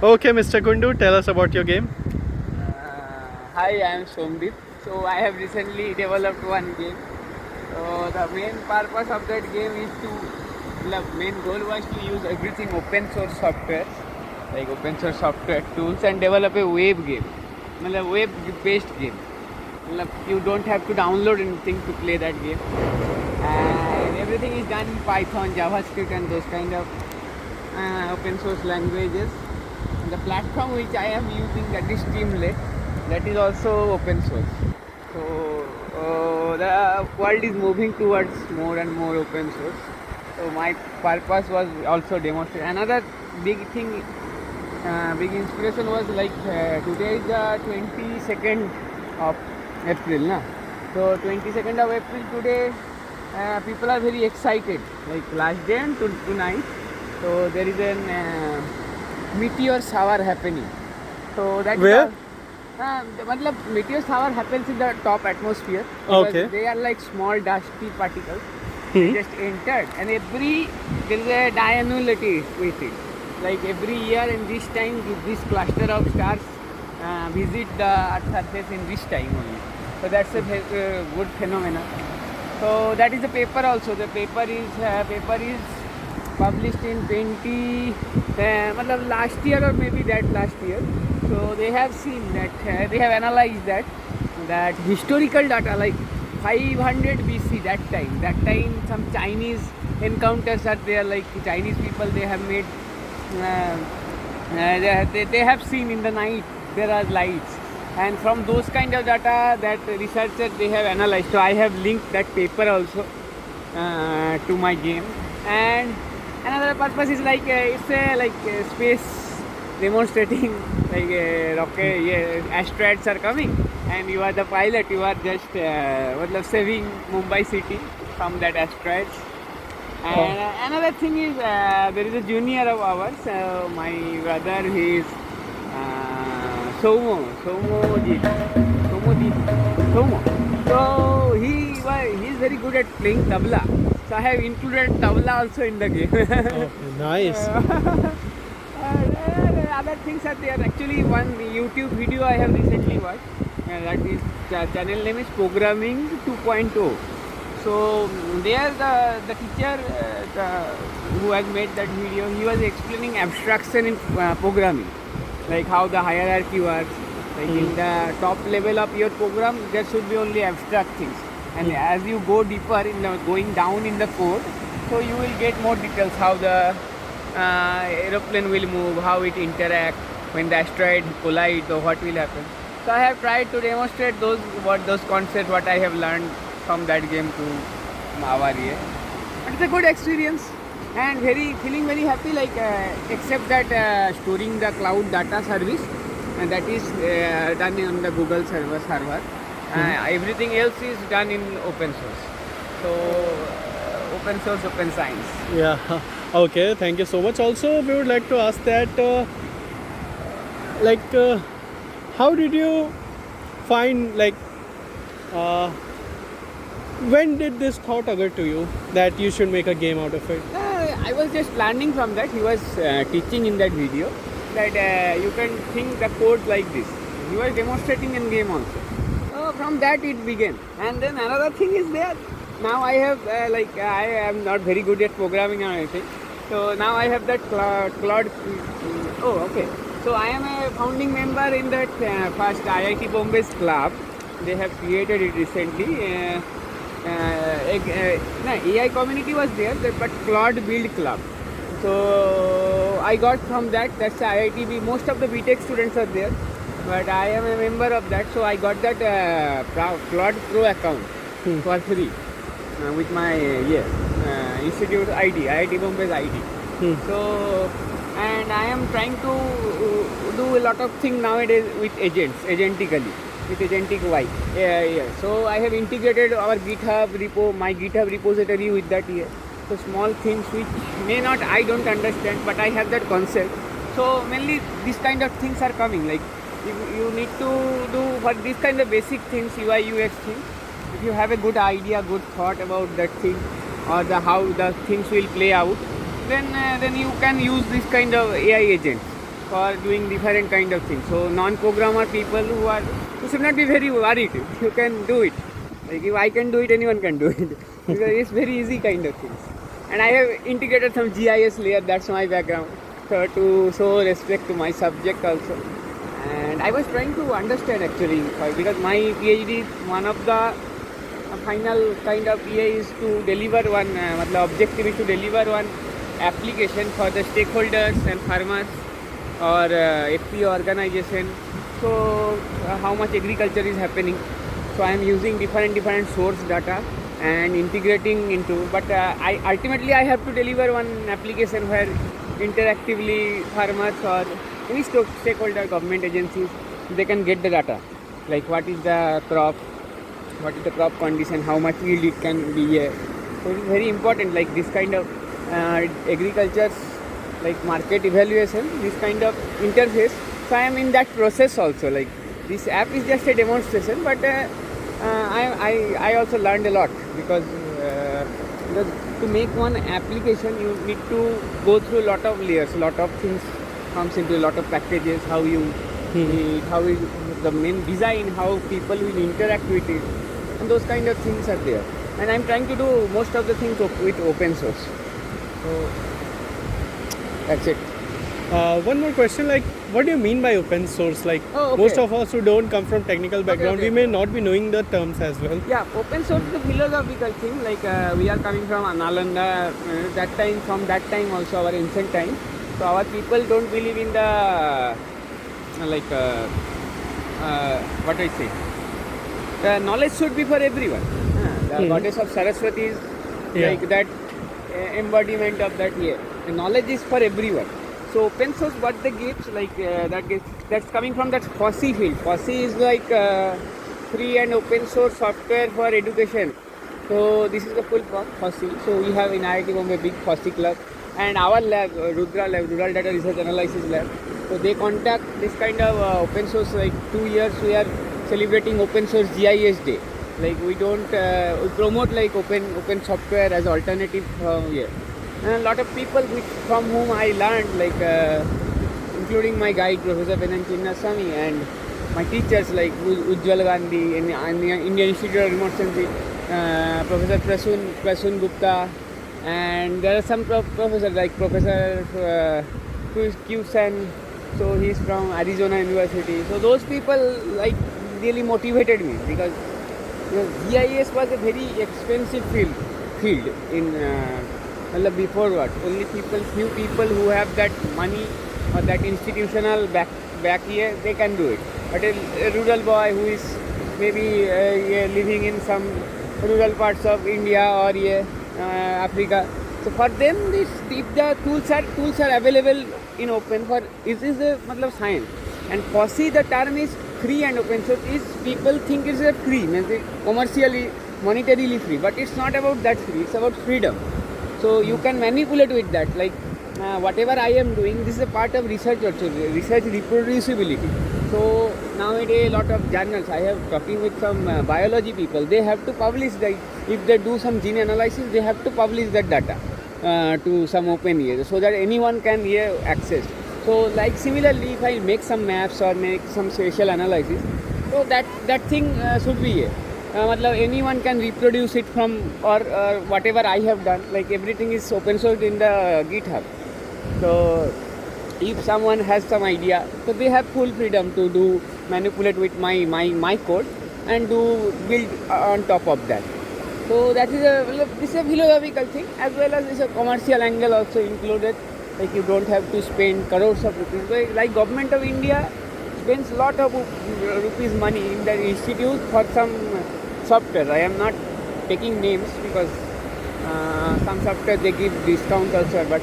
Okay, Mr. Kundu, tell us about your game. Hi, I am Somdeep. So I have recently developed one game. So the main purpose of that game is to, the main goal was to use everything open source software, like open source software tools, and develop a web game, मतलब web based game. मतलब you don't have to download anything to play that game, and everything is done in Python, JavaScript, and those kind of open source languages. The platform which I am using, that is Streamlit, that is also open source. So the world is moving towards more and more open source. So my purpose was also demonstrate. Another big thing, big inspiration was like today is the 22nd of April, na? So 22nd of April today, people are very excited. Like last day and tonight, so there is an meteor shower happening. So that Where? matlab meteor shower happens in the top atmosphere. Okay. They are like small dusty particles. They Hmm. just entered, and there is a diannuity with it. Like every year in this time, this cluster of stars visit the Earth surface in this time only. So that's a good phenomenon. So that is the paper also. The paper is published in 20 matlab last year or maybe that last year. So they have seen that they have analyzed that historical data like 500 BC, that time some Chinese encounters are there, like Chinese people, they have made they have seen in the night there are lights, and from those kind of data that researchers they have analyzed. So I have linked that paper also to my game. And another purpose is like it's a space demonstrating like rocket, yeah, asteroids are coming, and you are the pilot, you are just matlab saving Mumbai city from that asteroids. And another thing is there is a junior of ours, my brother, he is Somo. So he is very good at playing tabla. So I have included tabla also in the game. Okay, nice. Other things are there. Actually, one YouTube video I have recently watched. That is channel name is Programming 2.0. So there the teacher who has made that video, he was explaining abstraction in programming, like how the hierarchy works. Like in the top level of your program, there should be only abstract things, and as you go deeper in the going down in the code, so you will get more details how the aeroplane will move, how it interact when the asteroid collide, or what will happen. So I have tried to demonstrate those concepts what I have learned from that game to our year. But it's a good experience and feeling very happy. Like except that storing the cloud data service, and that is done on the Google server. Everything else is done in open source. So open source, open science. Yeah. Okay, thank you so much. Also, we would like to ask that, like, how did you find, like, when did this thought occur to you that you should make a game out of it? I was just learning from that. He was teaching in that video that you can think the code like this. He was demonstrating in game also. So from that it began. And then another thing is there. Now I have I am not very good at programming or anything. So now I have that Claude. Oh, okay. So I am a founding member in that first IIT Bombay's club. They have created it recently. AI community was there, but Claude Build Club. So I got from that. That's IITB. Most of the BTech students are there, but I am a member of that. So I got that Claude Pro account for free with my institute ID, IIT Bombay's ID. So, and I am trying to do a lot of things nowadays with agentically. With agentic Y. So I have integrated our GitHub repo, my GitHub repository with that here. So small things which I don't understand, but I have that concept. So mainly these kind of things are coming. Like you need to do for these kind of basic things, UI UX things. If you have a good idea, good thought about that thing, or how the things will play out, then you can use this kind of AI agent for doing different kind of things. So non-programmer people who should not be very worried. You can do it. Like if I can do it, anyone can do it. Because it's very easy kind of things. And I have integrated some GIS layer. That's my background. So to show respect to my subject also. And I was trying to understand actually because my PhD, one of the final kind of PA is to deliver one, objective is to deliver one application for the stakeholders and farmers or FPO organization. So how much agriculture is happening. So I am using different source data and integrating into. But I ultimately I have to deliver one application where interactively farmers or any stakeholder government agencies they can get the data, like what is the crop condition, how much yield it can be. So it's very important, like this kind of agriculture, like market evaluation, this kind of interface. So I am in that process also. Like this app is just a demonstration, but I also learned a lot because to make one application you need to go through a lot of layers, lot of things comes into a lot of packages, how you the main design, how people will interact with it, and those kind of things are there. And I'm trying to do most of the things with open source. So that's it. One more question, like what do you mean by open source? Like okay. Most of us who don't come from technical background, Okay. we may not be knowing the terms as well. Yeah, open source is a philosophical thing. Like we are coming from Nalanda, from that time also our ancient time. So our people don't believe in the what I say. The knowledge should be for everyone. The goddess of Saraswati is like that embodiment of that here. The knowledge is for everyone. So open source, what they gives, that's coming from that FOSSEE field. FOSSEE is like free and open source software for education. So this is the full form, FOSSEE. So we have in IIT Bombay big FOSSEE club, and our lab, Rudra lab, Rural Data Research Analysis lab. So they contact this kind of open source. Like 2 years we are celebrating open source GIS day. Like we don't we promote like open software as alternative here. And a lot of people from whom I learned, like including my guide Professor Venan Chinnaswamy and my teachers like Ujjwal Gandhi and Indian Institute of Remote Sensing, Professor Prasun Gupta, and there are some professors like Professor Q Sen. So he's from Arizona University. So those people like really motivated me because GIS was a very expensive field in before what only few people who have that money or that institutional back here they can do it. But a rural boy who is maybe living in some rural parts of India or Africa, so for them if the tools are available in open for this is a science. And FOSSEE, the term is free and open source, is people think it's a free, means commercially, monetarily free, but it's not about that free, it's about freedom. So you can manipulate with that, like whatever I am doing, this is a part of research also, research reproducibility. So nowadays a lot of journals, I have talking with some biology people, they have to publish that, if they do some gene analysis, they have to publish that data to some open so that anyone can access. So like similarly, if I make some maps or make some spatial analysis, so that thing should be here. Anyone can reproduce it from or whatever I have done. Like everything is open source in the GitHub. So if someone has some idea, so they have full freedom to manipulate with my code and do build on top of that. So that is this is a philosophical thing as well as it's a commercial angle also included. Like you don't have to spend crores of rupees. Like Government of India spends lot of rupees money in the institute for some software. I am not taking names because some software they give discount also. But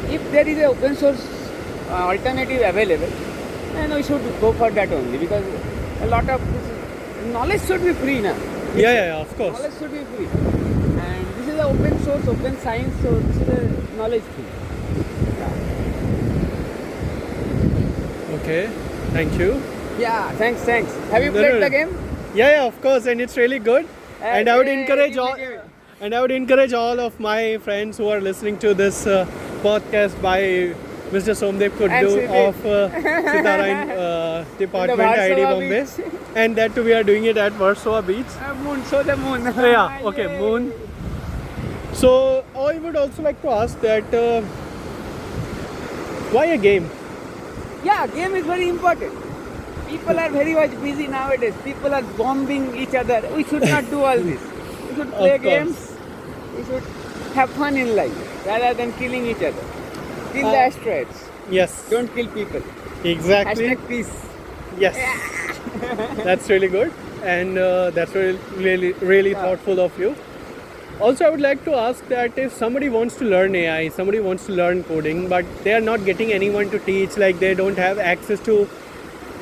if there is an open source alternative available, then we should go for that only because a lot of knowledge should be free now. Yeah, of course. Knowledge should be free. And this is an open source, open science, so this is a knowledge thing. Okay, thank you. Yeah, thanks. Have you played the game? Yeah, of course, and it's really good. And I would encourage all of my friends who are listening to this podcast by Mr. Somdev could And do Siddhi. of Sitara in department Warsaw ID Bombay, beach. and that too we are doing it at Warsaw Beach. Moon, show the moon. Yeah, okay, Yay. moon. So I would also like to ask that why a game? Yeah, game is very important. People are very much busy nowadays. People are bombing each other. We should not do all this. We should play Of course. games. We should have fun in life rather than killing each other. Kill the asteroids. Yes, Don't kill people. exactly. Hashtag peace. Yes, that's really good, and that's really thoughtful of you. Also, I would like to ask that if somebody wants to learn AI, somebody wants to learn coding, but they are not getting anyone to teach, like they don't have access to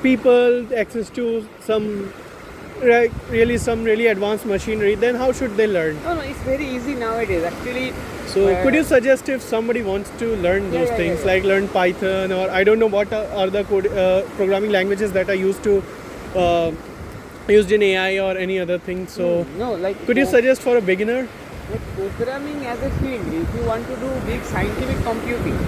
people, access to some really advanced machinery, then how should they learn? No, it's very easy nowadays. Actually, So could you suggest if somebody wants to learn those things, like learn Python, or I don't know what are the programming languages that are used in AI or any other thing. So no, like could you suggest for a beginner? like programming as a field, if you want to do big scientific computing,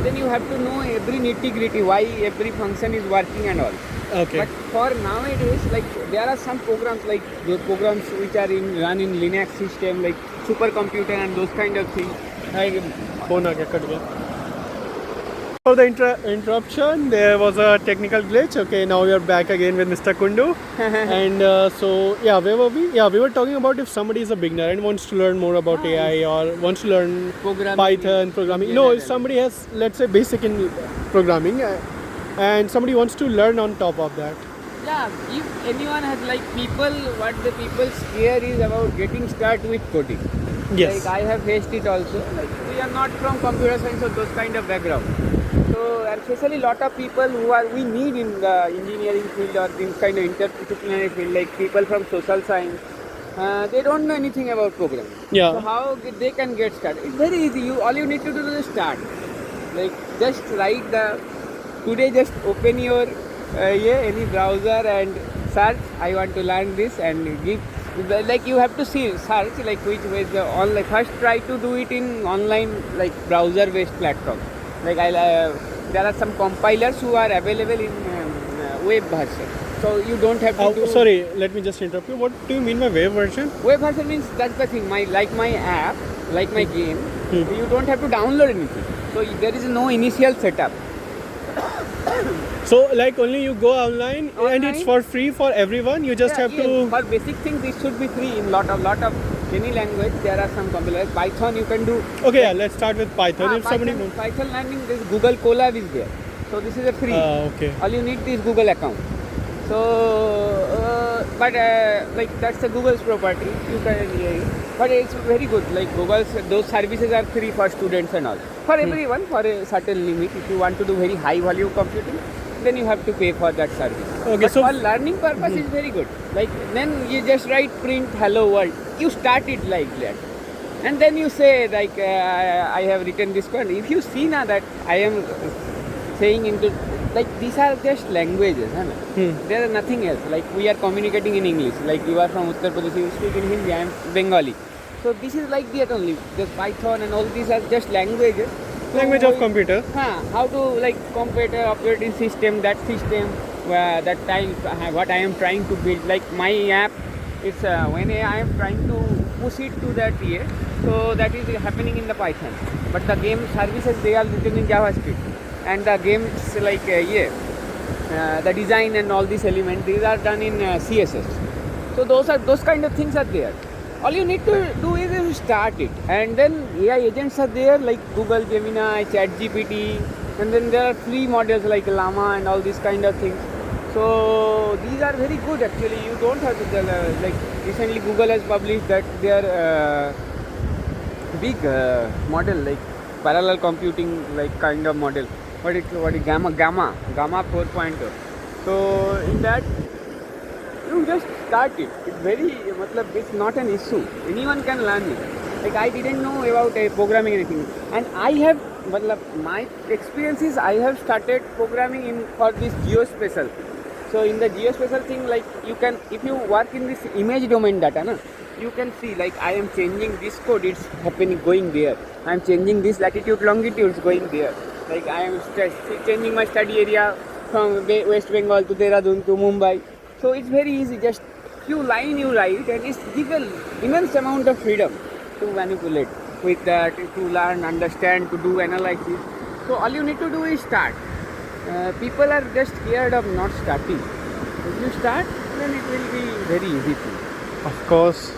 then you have to know every nitty gritty, why every function is working and all. Okay. But for nowadays, like there are some programs like those programs which are run in Linux system, like supercomputer and those kind of things. Like, Phone aa gaya, cut gaya. For the interruption, there was a technical glitch. Okay, now we are back again with Mr. Kundu. And so, yeah, where were we? Yeah, we were talking about if somebody is a beginner and wants to learn more about AI or wants to learn Programming. Python, programming. No, if somebody has, let's say, basic in programming and somebody wants to learn on top of that. yeah, if anyone has like people, what the people scare is about getting started with coding. Yes. Like I have faced it also. Like we are not from computer science or those kind of background. So especially lot of people who are we need in the engineering field or this kind of interdisciplinary field, like people from social science, they don't know anything about programming. Yeah. So how they can get started? It's very easy. All you need to do is start. Like just write today. Just open your any browser and search. I want to learn this and give. Like you have to search like which way the online. First try to do it in online like browser based platform. Like there are some compilers who are available in web version. So you don't have to do. Sorry, let me just interrupt you. What do you mean by web version? Web version means that's the thing. My app, like my game, you don't have to download anything. So there is no initial setup. So like only you go online and it's for free for everyone. You just have to. For basic things, it should be free in lot of any language. There are some compilers. Python you can do. Okay, yeah, let's start with Python. If somebody Python, wants. Python learning, this Google Colab is there. So this is a free. Okay. All you need is Google account. So, but like that's a Google's property. You can, but it's very good. Like Google's those services are free for students and all. For everyone, for a certain limit. If you want to do very high volume computing, then you have to pay for that service. Okay, but so for learning purpose, it's very good. Like then you just write print hello world. You start it like that, and then you say like I have written this code. If you see now that I am saying into like these are just languages, huh? There are nothing else. Like we are communicating in English. Like you are from Uttar Pradesh, you speak in Hindi. I am Bengali. So this is like that only. Just Python and all these are just languages. language of computer. How to like computer operating system, that time what I am trying to build. Like my app, it's when I am trying to push it to that year. So that is happening in the Python. But the game services they are written in JavaScript. And the games like the design and all these elements, these are done in CSS. So those kind of things are there. All you need to do is you start it, and then AI agents are there like Google Gemini, ChatGPT, and then there are free models like Llama and all these kind of things. So these are very good actually. You don't have to like recently Google has published that their big model like parallel computing like kind of model. What is Gamma 4.0. So in that you just start it. It's not an issue. Anyone can learn it. Like I didn't know about programming anything, and I have my experience is I have started programming for this geospatial. So in the geospatial thing, like you can, if you work in this image domain data, you can see like I am changing this code, it's happening going there. I am changing this latitude longitude, it's going there. Like I am changing my study area from West Bengal to Dehradun to Mumbai. So it's very easy. Just few line you write, and it's given immense amount of freedom to manipulate with that, to learn, understand, to do analysis. So all you need to do is start. People are just scared of not starting. If you start, then it will be very easy to. Of course,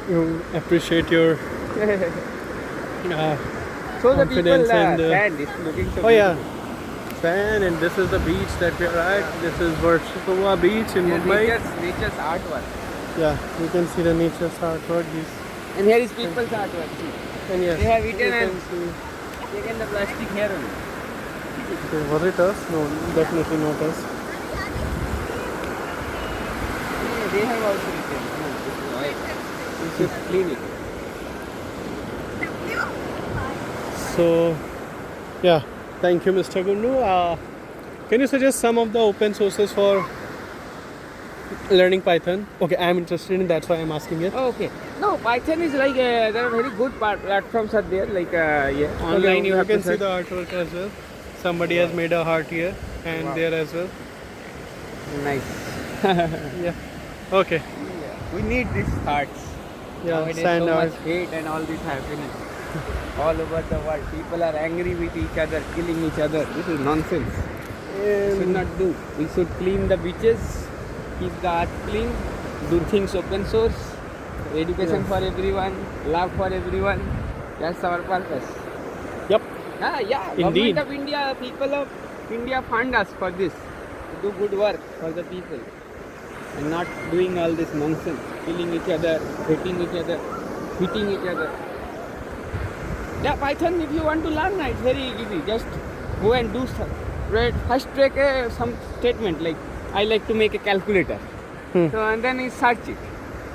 you appreciate your So the people confidence and, sand is looking so oh yeah, beautiful. sand, and this is the beach that we are at. This is Varshikova Beach in Yeah, Mumbai. nature's artwork. Yeah, you can see the nature's artwork. These, And here is people's artwork. See. and yes, They have you eaten can and see. taken the plastic here only. Okay, was it us? No, definitely not us. Yeah, they have also eaten. No, this is oil. We should clean it. So, yeah, thank you, Mr. Gundu. Can you suggest some of the open sources for learning Python? Okay, I'm interested in, that's why I'm asking it. Oh, okay. No, Python is like there are very good platforms are there. Like yeah, online Okay, you have can to see search. the artwork as well. Somebody has made a heart here and Wow. there as well. Nice. Yeah. Okay. We need these hearts. Yeah, Nowadays sand so art. much hate and all this happening. All over the world. People are angry with each other, killing each other. This is nonsense. Should Um, not do. We should clean the beaches, keep the earth clean, do things open source, education Yes. for everyone, love for everyone. That's our purpose. Yep. Yeah. Indeed. Government of India, people of India fund us for this. To do good work for the people. And not doing all this nonsense. Killing each other, hating each other, hitting each other. Yeah, Python, if you want to learn, it's very easy. Just go and do stuff. Right? First take some statement like, I like to make a calculator. So and then you search it.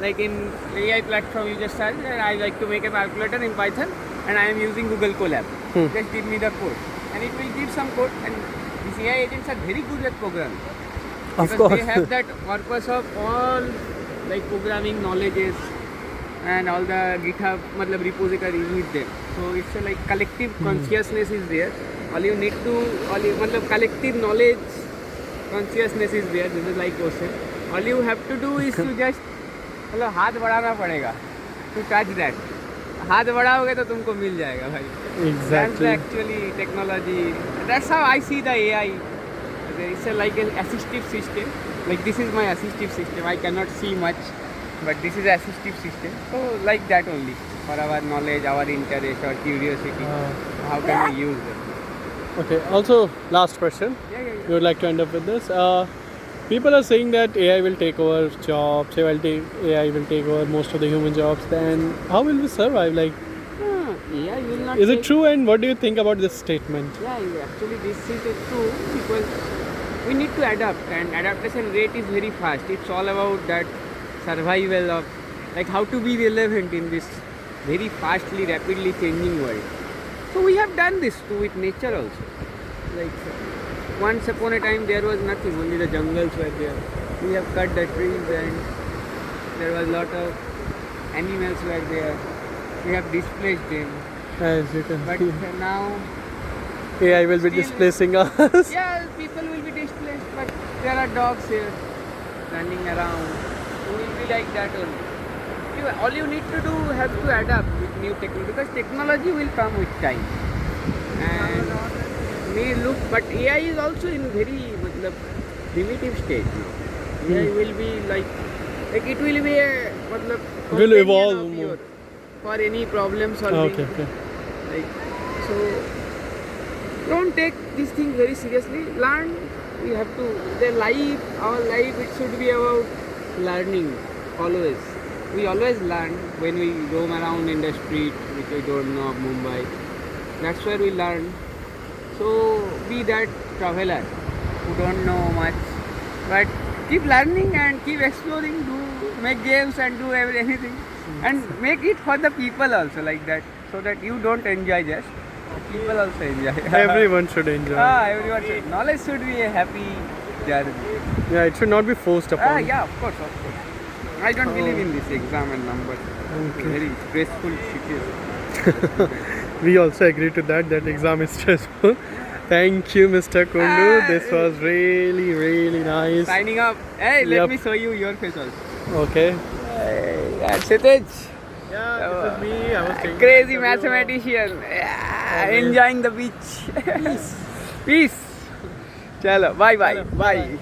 Like in AI platform, you just search, and I like to make a calculator in Python, and I am using Google Colab. Just give me the code, and it will give some code. And these AI agents are very good at programming. Of Because course. they have that purpose of all like programming knowledges and all the GitHub matlab repository with them. So it's a like collective consciousness is there. All you need to matlab collective knowledge consciousness is there. This is like ocean. All you have to do is to just मतलब हाथ बढ़ाना पड़ेगा to touch that. हाथ बढ़ाओगे तो तुमको मिल जाएगा भाई. That's Exactly. the actually technology. That's how I see the AI. It's a, like an assistive system. Like this is my assistive system. I cannot see much, but this is assistive system. So like that only for our knowledge, our interest, or curiosity. How can we use them? Okay, also, last question. Yeah. We would like to end up with this. People are saying that AI will take over jobs, AI will take over most of the human jobs. Then how will we survive? Like, AI will not. is it take- true? And what do you think about this statement? Yeah, actually this is true because we need to adapt, and adaptation rate is very fast. It's all about that survival of like how to be relevant in this very fastly, rapidly changing world. So we have done this too with nature also. Like once upon a time there was nothing, only the jungles were there. We have cut the trees and there was a lot of animals were there. We have displaced them. As you can But see, now AI will be still- displacing us. yeah, people will be displaced, but there are dogs here running around. It will be like that only. All you need to do have to adapt with new technology because technology will come with time. And may look, but AI is also in very matlab, primitive stage now. AI will be like it will be a matlab, Will companion evolve of more. your- for any problem solving. Okay. Like, so don't take this thing very seriously. Learn. We have to. Our life, it should be about learning always. We always learn when we roam around in the street, which we don't know of Mumbai. That's where we learn. So be that traveler who don't know much, but keep learning and keep exploring. Make games and do anything, and make it for the people also like that, so that you don't enjoy just. People also enjoy. Everyone should enjoy. Everyone should. Knowledge should be a happy journey. Yeah, it should not be forced upon. Yeah, of course. I don't believe in this exam and numbers. It's a very stressful situation. We also agree to that exam is stressful. Thank you, Mr. Kundu. This was really nice. Signing up. Hey, let Yup. me show you your face also. Okay. Hey, that's Kshitij. Yeah, this is me. I was taking Crazy an interview. mathematician. Yeah, Always. enjoying the beach. Peace. Chalo, bye bye. Bye.